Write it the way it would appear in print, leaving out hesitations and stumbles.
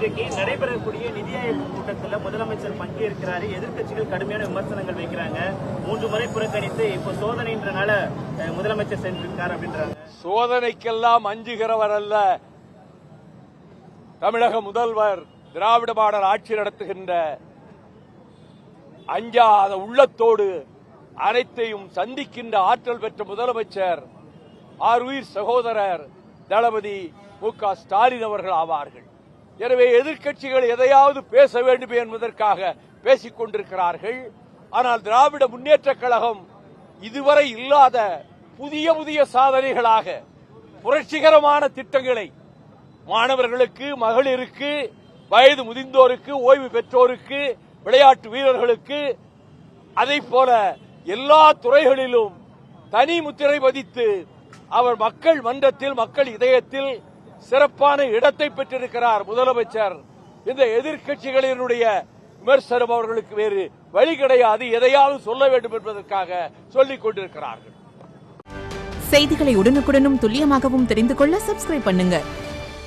இன்றைக்கு நடைபெறக்கூடிய நிதி ஆயோக் கூட்டத்தில் முதலமைச்சர் பங்கேற்கிறாரு. எதிர்க்கட்சிகள் கடுமையான விமர்சனங்கள் வைக்கிறாங்க. 3 முறை புறக்கணித்து இப்போ சோதனைன்றனால முதலமைச்சர் சென்றிருக்கார் அப்படின்றாங்க. சோதனைக்கெல்லாம் அஞ்சுகிறவர் அல்ல தமிழக முதல்வர். திராவிட மாடல் ஆட்சி நடத்துகின்ற அஞ்சாத உள்ளத்தோடு அனைத்தையும் சந்திக்கின்ற ஆற்றல் பெற்ற முதலமைச்சர் ஆருயிர் சகோதரர் தளபதி மு.க. ஸ்டாலின் அவர்கள் ஆவார்கள். எனவே எதிர்க்கட்சிகள் எதையாவது பேச வேண்டும் என்பதற்காக பேசிக் கொண்டிருக்கிறார்கள். ஆனால் திராவிட முன்னேற்றக் கழகம் இதுவரை இல்லாத புதிய சாதனைகளாக புரட்சிகரமான திட்டங்களை மாணவர்களுக்கு, மகளிருக்கு, வயது முதிர்ந்தோருக்கு, ஓய்வு பெற்றோருக்கு, விளையாட்டு வீரர்களுக்கு, அதைப் போல எல்லா துறைகளிலும் தனி முத்திரை பதித்து அவர் மக்கள் மன்றத்தில், மக்கள் இதயத்தில் சிறப்பான இடத்தை பெற்றிருக்கிறார் முதலமைச்சர். இந்த எதிர்க்கட்சிகளினுடைய விமர்சனம் அவர்களுக்கு வேறு வழி கிடையாது. எதையாவது சொல்ல வேண்டும் என்பதற்காக சொல்லிக் கொண்டிருக்கிறார்கள். செய்திகளை உடனுக்குடனும் துல்லியமாகவும் தெரிந்து கொள்ள சப்ஸ்கிரைப் பண்ணுங்க.